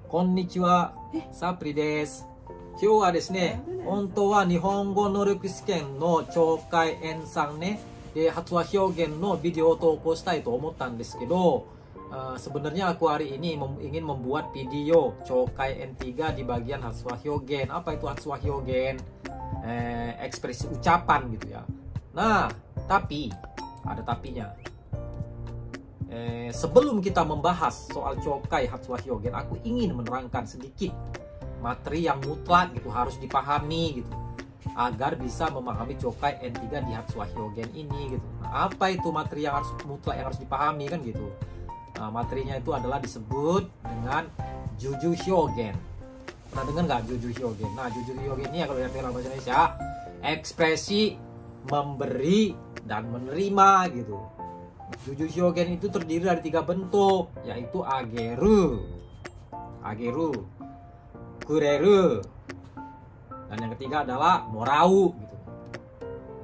こんにちは、サプリです。今日はですね、本当は日本語能力試験の懲戒演算ね、発話表現のvideo投稿したいと思ったんですけど、sebenarnya aku hari ini ingin membuat video cokai N3 di bagian hatsua hyogen. Apa itu hatsua hyogen? Ekspresi ucapan gitu ya. Nah, tapi ada tapinya. Sebelum kita membahas soal cokai hatsua hyogen, aku ingin menerangkan sedikit materi yang mutlak gitu, harus dipahami gitu, agar bisa memahami cokai N3 di hatsua hyogen ini gitu. Nah, apa itu materi yang harus mutlak yang harus dipahami kan gitu? Nah, materinya itu adalah disebut dengan juju hyogen. Pernah dengar nggak juju hyogen? Nah, juju hyogen ini ya kalau dalam bahasa Indonesia ekspresi memberi dan menerima gitu. Juju hyogen itu terdiri dari 3 bentuk, yaitu ageru, kureru, dan yang ketiga adalah morau gitu.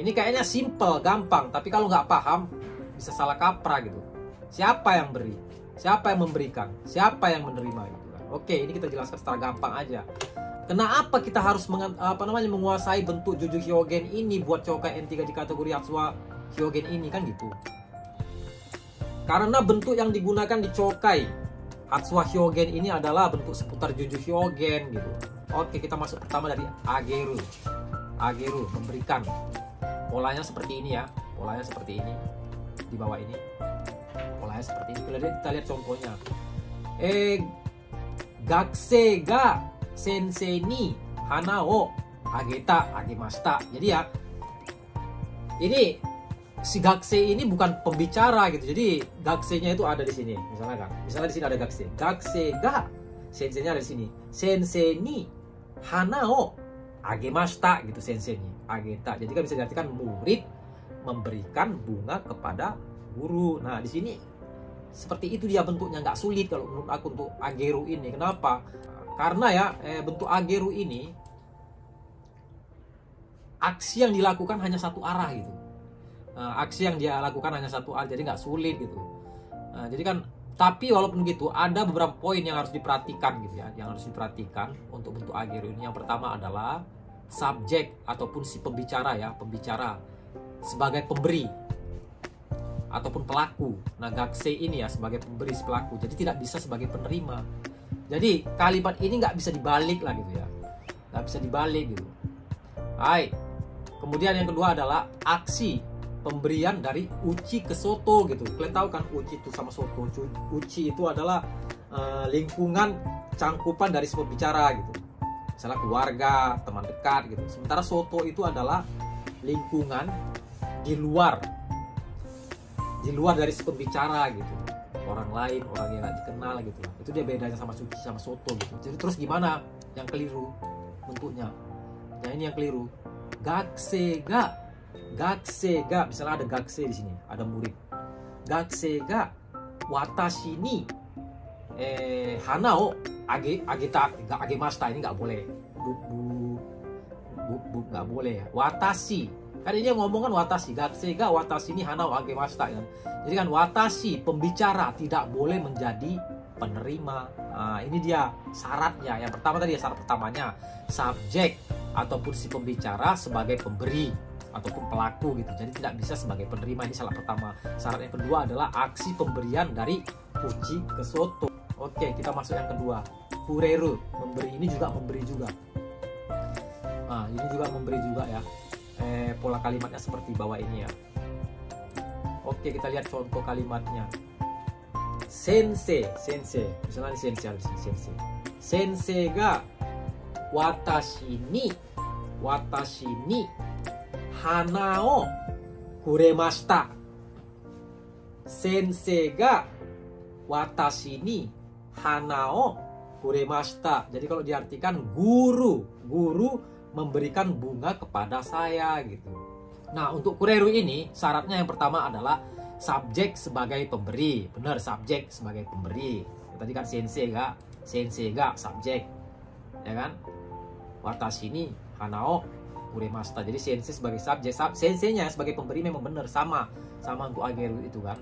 Ini kayaknya simple, gampang, tapi kalau nggak paham bisa salah kaprah gitu. Siapa yang beri? Siapa yang memberikan? Siapa yang menerima gitu kan? Oke, ini kita jelaskan secara gampang aja. Kenapa kita harus menguasai bentuk juju hyogen ini buat cokai N3 di kategori hatsua hyogen ini kan gitu. Karena bentuk yang digunakan di cokai hatsua hyogen ini adalah bentuk seputar juju hyogen gitu. Oke, kita masuk pertama dari ageru. Ageru, memberikan. Polanya seperti ini ya. Polanya seperti ini. Di bawah ini. Polanya seperti ini. Kita lihat contohnya. Gakusei ga sensei ni hana o agemashita. Jadi ya, ini si gakusei ini bukan pembicara gitu. Jadi gakusei-nya itu ada di sini. Misalnya kan. Misalnya di sini ada gakusei. Gakusei ga sensei-nya ada di sini. Sensei ni hana o agemashita gitu, sensei ni. Ageta. Jadi kan bisa diartikan murid memberikan bunga kepada guru. Nah, di sini seperti itu dia bentuknya, nggak sulit kalau menurut aku untuk ageru ini. Kenapa? Karena ya bentuk ageru ini aksi yang dilakukan hanya satu arah gitu. Aksi yang dia lakukan hanya satu arah, jadi nggak sulit gitu. Jadi kan, tapi walaupun gitu ada beberapa poin yang harus diperhatikan gitu ya, yang harus diperhatikan untuk bentuk ageru ini. Yang pertama adalah subjek ataupun si pembicara ya, pembicara sebagai pemberi ataupun pelaku. Nah, gakusei ini ya sebagai pemberi, pelaku. Jadi tidak bisa sebagai penerima. Jadi kalimat ini nggak bisa dibalik lah gitu ya, nggak bisa dibalik gitu. Hai. Kemudian yang kedua adalah aksi pemberian dari uchi ke soto gitu. Kalian tahu kan uchi itu sama soto. Uchi itu adalah lingkungan cangkupan dari si pembicara gitu. Misalnya keluarga, teman dekat gitu. Sementara soto itu adalah lingkungan di luar dari si pembicara gitu, orang lain, orang yang nggak dikenal gitu lah. Itu dia bedanya sama suci sama soto gitu. Jadi terus gimana yang keliru bentuknya? Yang ini yang keliru. Gakusei ga, misalnya ada gakusei di sini, ada murid. Gakusei ga watashi ni hana o agemashita, ini nggak boleh. Nggak boleh ya. Watashi, kan ini yang ngomong kan watashi. Gakusei ga watashi ni hana o agemashita kan. Jadi kan watashi, pembicara, tidak boleh menjadi penerima. Nah, ini dia syaratnya. Yang pertama tadi ya, syarat pertamanya subjek ataupun si pembicara sebagai pemberi ataupun pelaku gitu. Jadi tidak bisa sebagai penerima. Ini syarat pertama. Syarat yang kedua adalah aksi pemberian dari uchi ke soto. Oke, kita masuk yang kedua. Kureru, memberi. Ini juga memberi juga. Nah, ini juga memberi juga ya. Pola kalimatnya seperti bawah ini ya. Oke, kita lihat contoh kalimatnya. Sensei. Misalnya sensei harus sensei. Sensei ga watashi ni hana o kuremashita. Sensei ga watashi ni hana o kuremashita. Jadi kalau diartikan guru memberikan bunga kepada saya gitu. Nah, untuk kureru ini syaratnya yang pertama adalah subjek sebagai pemberi. Benar, subjek sebagai pemberi. Tadi kan sensei ga subjek. Ya kan? Watashi ni hanao kuremashita. Jadi sensei sebagai subjek, senseinya sebagai pemberi memang benar, sama untuk ageru itu kan.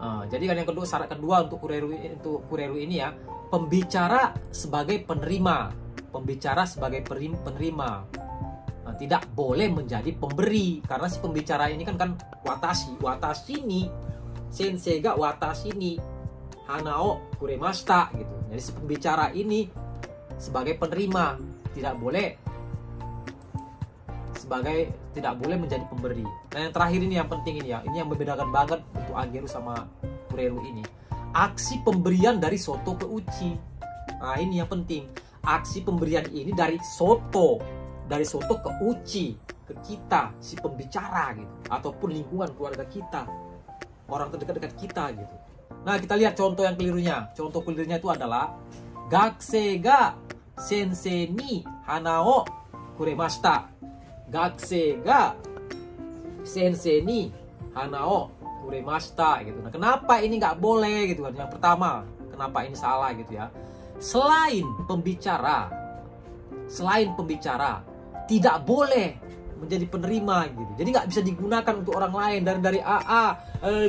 Jadi kan yang kedua, syarat kedua untuk kureru ini ya, pembicara sebagai penerima, pembicara sebagai penerima. Tidak boleh menjadi pemberi, karena si pembicara ini kan watashi ni sensei ga watashi ni hanao kuremashita gitu. Jadi si pembicara ini sebagai penerima, tidak boleh menjadi pemberi. Nah yang terakhir ini yang penting ini ya, ini yang membedakan banget untuk ageru sama kureru ini. Aksi pemberian dari soto ke uchi. Nah ini yang penting. Aksi pemberian ini dari soto ke uchi, ke kita, si pembicara gitu, ataupun lingkungan keluarga kita, orang terdekat kita gitu. Nah kita lihat contoh yang kelirunya. Contoh kelirunya itu adalah gakusei ga sensei ni hana o kuremashita. Gakusei ga sensei ni hana o kuremashita gitu. Nah kenapa ini nggak boleh gitu kan? Yang pertama, kenapa ini salah gitu ya? Selain pembicara tidak boleh menjadi penerima gitu. Jadi nggak bisa digunakan untuk orang lain dari A,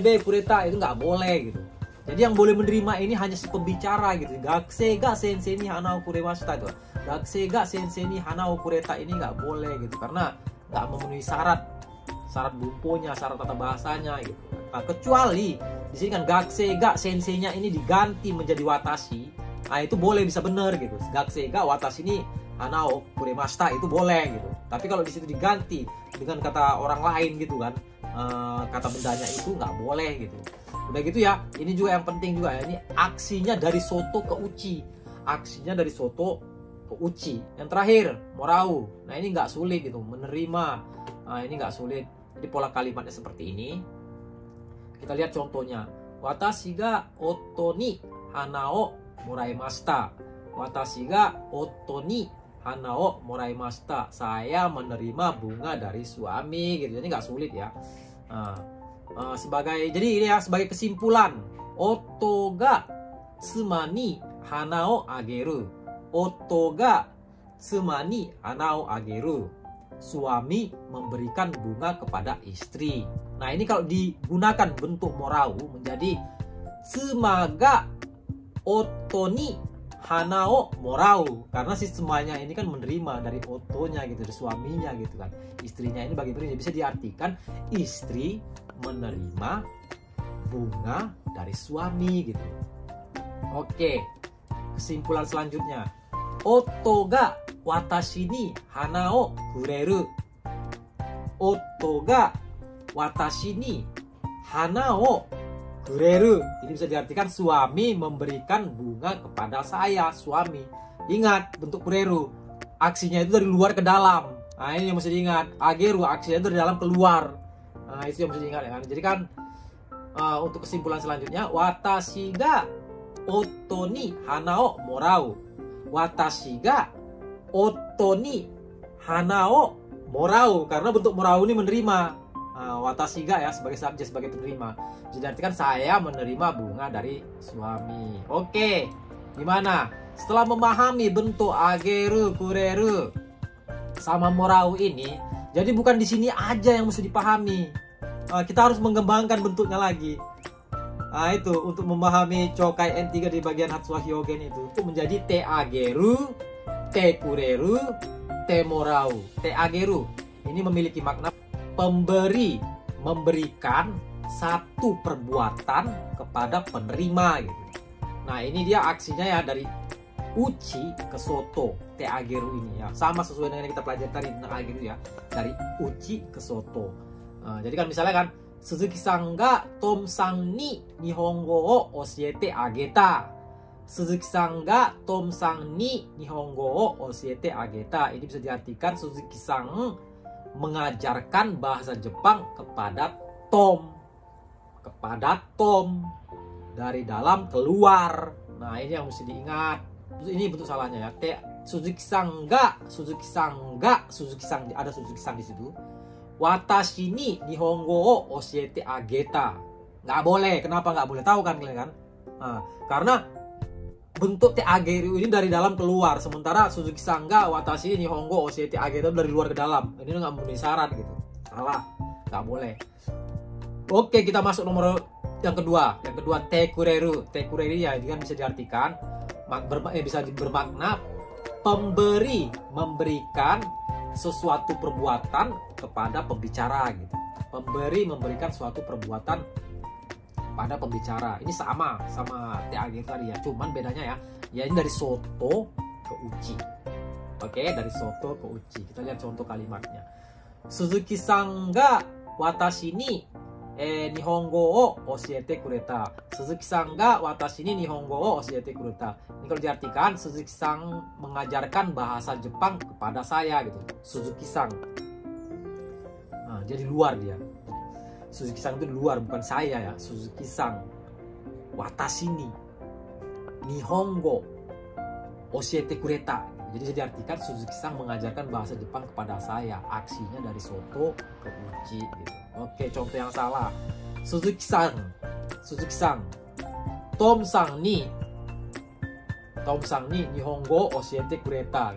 B, kureta, itu nggak boleh gitu. Jadi yang boleh menerima ini hanya si pembicara gitu. Gakusei ga sensei ni hanao kuremashita itu. Gakusei ga sensei ni hanao kureta ini nggak boleh gitu, karena nggak memenuhi syarat bumponya, syarat tata bahasanya gitu. Nah, kecuali di sini kan gakusei ga sensei-nya ini diganti menjadi watashi. Nah itu boleh, bisa bener gitu. Gakusei ga watashi ni hanao kuremashita itu boleh gitu. Tapi kalau di situ diganti dengan kata orang lain gitu kan, kata bendanya itu nggak boleh gitu. Udah gitu ya, ini juga yang penting juga ya, ini aksinya dari soto ke uchi. Aksinya dari soto ke uchi. Yang terakhir, morau. Nah ini nggak sulit gitu, menerima. Nah ini nggak sulit. Jadi pola kalimatnya seperti ini. Kita lihat contohnya. Watashi ga otto ni hana o moraimashita. Watashi ga otto ni hana o moraimashita. Saya menerima bunga dari suami gitu. Jadi nggak sulit ya. Jadi ini ya, sebagai kesimpulan, otto ga tsuma ni hana o ageru. Otto ga tsuma ni hana o ageru. Suami memberikan bunga kepada istri. Nah ini kalau digunakan bentuk morau menjadi tsuma ga otto ni hana o morau, karena si semuanya ini kan menerima dari otonya gitu, dari suaminya gitu kan. Istrinya ini bagi bisa diartikan istri menerima bunga dari suami gitu. Oke, kesimpulan selanjutnya, otto ga watashi ni hana o kureru. Otto ga watashi ni hana o kureru. Ini bisa diartikan suami memberikan bunga kepada saya, suami. Ingat, bentuk kureru, aksinya itu dari luar ke dalam. Nah ini yang mesti diingat. Ageru, aksinya itu dari dalam keluar. Nah itu yang mesti diingat ya kan. Jadi kan untuk kesimpulan selanjutnya, watashi ga otto ni hana o morau. Watashi ga otto ni hana o morau, karena bentuk morau ini menerima. Watashi ga ya sebagai subjek, sebagai penerima. Jadi artikan saya menerima bunga dari suami. Oke, gimana? Setelah memahami bentuk ageru, kureru, sama morau ini, jadi bukan di sini aja yang mesti dipahami. Kita harus mengembangkan bentuknya lagi. Nah itu untuk memahami Chokai N3 di bagian Hatsuha Hyogen itu menjadi te ageru, te kureru, te morau. Te ageru ini memiliki makna pemberi, memberikan satu perbuatan kepada penerima gitu. Nah ini dia aksinya ya, dari uchi ke soto, te ageru ini ya, sama sesuai dengan yang kita pelajari tadi tentang ageru ya, dari uchi ke soto. Jadi kan misalnya kan, Suzuki-san ga Tom-san ni Nihongo o oshiete ageta. Suzuki-san ga Tom-san ni Nihongo o oshiete ageta. Ini bisa diartikan Suzuki-san mengajarkan bahasa Jepang kepada Tom. Kepada Tom. Dari dalam keluar. Nah ini yang mesti diingat. Ini bentuk salahnya ya. Suzuki-san ga, ada Suzuki-san di situ. Watashi ni Nihongo o oshiete ageta. Nggak boleh. Kenapa nggak boleh? Tahu kan kalian kan? Karena bentuk te ageru ini dari dalam keluar. Sementara Suzuki-san ga watashi ni Nihongo oshiete ageta dari luar ke dalam. Ini nggak memenuhi syarat gitu. Salah. Nggak boleh. Oke, kita masuk nomor Yang kedua te kureru. Te kureru ya ini kan bisa diartikan bisa bermakna pemberi, memberikan sesuatu perbuatan kepada pembicara gitu. Pemberi memberikan suatu perbuatan pada pembicara. Ini sama TAG tadi ya. Cuman bedanya ya ini dari soto ke uchi. Oke, dari soto ke uchi. Kita lihat contoh kalimatnya. Suzuki-san ga watashi ni Nihongo o oshiete kureta. Suzuki-san ga watashi ni Nihongo o oshiete kureta. Ini kalau diartikan, Suzuki-san mengajarkan bahasa Jepang kepada saya gitu. Suzuki-san. Nah, jadi luar dia. Suzuki-san itu luar, bukan saya ya. Suzuki-san watashi ni Nihongo oshiete kureta. Jadi bisa diartikan Suzuki-san mengajarkan bahasa Jepang kepada saya. Aksinya dari soto ke uchi gitu. Oke, contoh yang salah. Suzuki-san Tom-san ni Nihongo oshiete kureta.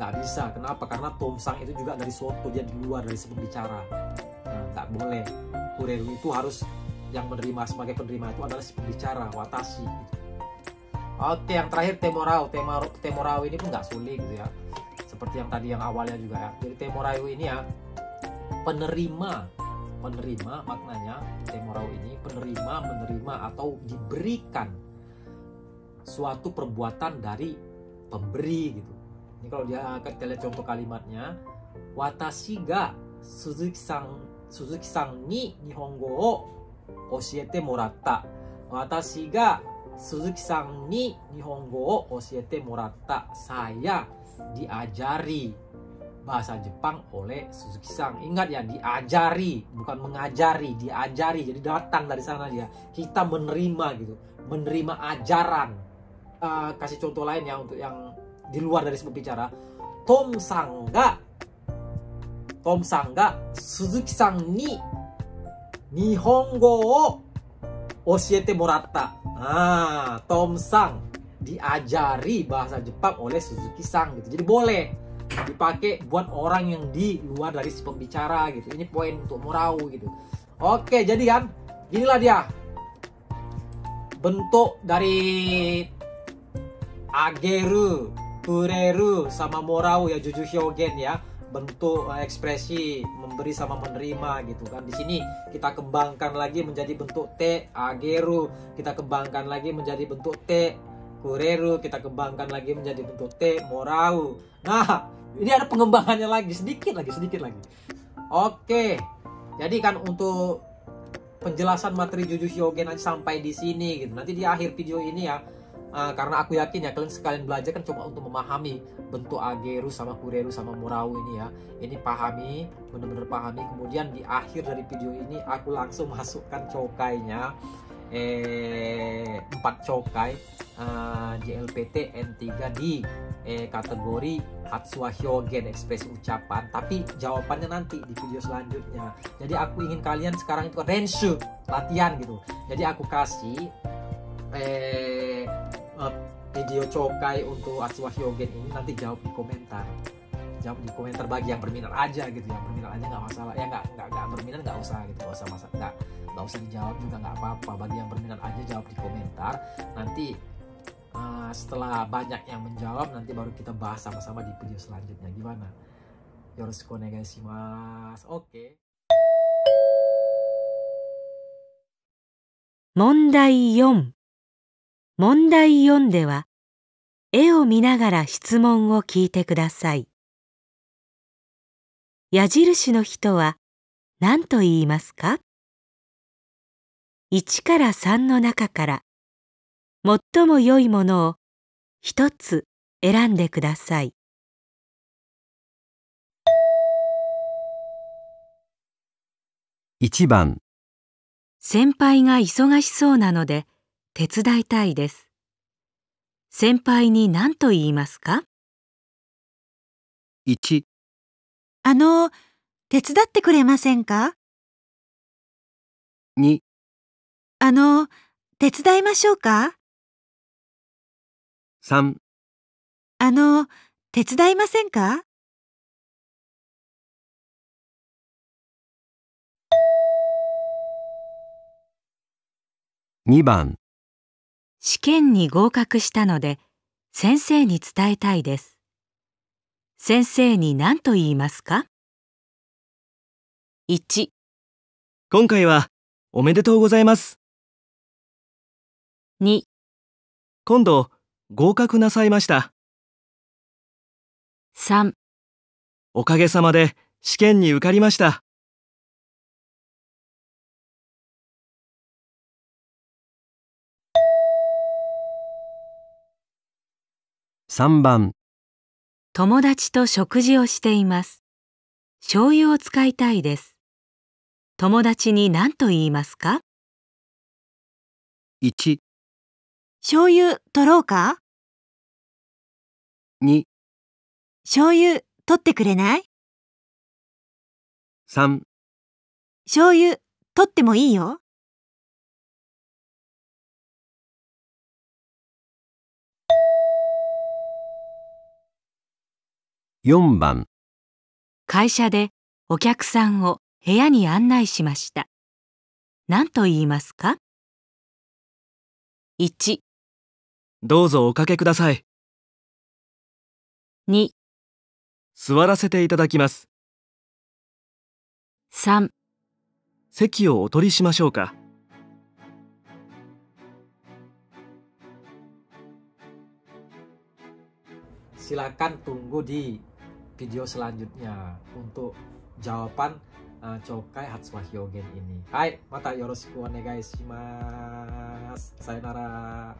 Nggak bisa. Kenapa? Karena Tom-san itu juga dari soto, dia di luar dari si pembicara. Nah, nggak boleh. Kureru itu harus yang menerima, sebagai penerima itu adalah si pembicara, watashi gitu. Oke, yang terakhir temorau. Temorau ini pun nggak sulit gitu ya. Seperti yang tadi yang awalnya juga ya. Jadi temorau ini ya penerima maknanya. Temorau ini penerima, menerima atau diberikan suatu perbuatan dari pemberi gitu. Ini kalau kita lihat contoh kalimatnya, watashi ga Suzuki-san ni Nihongo o oshiete moratta. Watashi ga Suzuki-san ni Nihongo o oshiete moratta. Saya diajari bahasa Jepang oleh Suzuki-san. Ingat ya, diajari, bukan mengajari, diajari. Jadi datang dari sana dia. Kita menerima gitu, menerima ajaran. Kasih contoh lain ya untuk yang di luar dari sebuah bicara. Tom-san ga Suzuki-san ni Nihongo o oshiete moratta. Tom-san diajari bahasa Jepang oleh Suzuki-san gitu. Jadi boleh dipakai buat orang yang di luar dari si pembicara gitu. Ini poin untuk morau gitu. Oke, jadi kan inilah dia bentuk dari ageru, kureru sama morau ya, juju hyogen ya. Bentuk ekspresi memberi sama menerima gitu kan. Di sini kita kembangkan lagi menjadi bentuk te ageru, kita kembangkan lagi menjadi bentuk te kureru, kita kembangkan lagi menjadi bentuk te morau. Nah, ini ada pengembangannya lagi sedikit lagi. Oke. Jadi kan untuk penjelasan materi juju hyogen sampai di sini gitu. Nanti di akhir video ini ya, karena aku yakin ya kalian sekalian belajar kan coba untuk memahami bentuk ageru sama kureru sama morau ini ya. Ini pahami, benar-benar pahami. Kemudian di akhir dari video ini aku langsung masukkan cokainya, 4 cokai JLPT N3 di kategori Hatsuwa Hyogen, ekspresi ucapan. Tapi jawabannya nanti di video selanjutnya. Jadi aku ingin kalian sekarang itu renshu, latihan gitu. Jadi aku kasih video cokai untuk Hatsuwa Hyogen ini, nanti jawab di komentar. Jawab di komentar bagi yang berminat aja gitu. Yang berminat aja nggak masalah. Ya nggak berminat nggak usah gitu. Nggak usah dijawab juga nggak apa-apa. Bagi yang berminat aja jawab di komentar. Nanti setelah banyak yang menjawab, nanti baru kita bahas sama-sama di video selanjutnya. Gimana? Yoroshiku onegai shimasu. Oke. 問題4。問題4では、絵を見ながら質問を聞いてください。矢印の人は何と言いますか？ 1から3の中から最も良いものを一つ選んでください。1番、先輩が忙しそうなので手伝いたいです。先輩に何と言いますか？ 1、手伝ってくれませんか？ 2、手伝いましょうか？ 3、手伝いませんか？ 2番、試験に合格したので、先生に伝えたいです。先生に何と言いますか？ 1、今回はおめでとうございます。2、今度合格なさいました。3、おかげさまで試験に受かりました。3番、友達と食事をしています。醤油を使いたいです。友達に何と言いますか？ 1、醤油取ろうか？ 2、醤油取ってくれない？ 3、醤油取ってもいいよ。4番、会社でお客さんを部屋に案内しました。何と言いますか？ 1、どうぞおかけください。2、座らせていただきます。3、席をお取りしましょうか。Silakan tunggu di video selanjutnya untuk jawaban Chokai Hatsuwa Hyogen ini. Hai, mata yoroshiku onegai shimasu. Sayonara.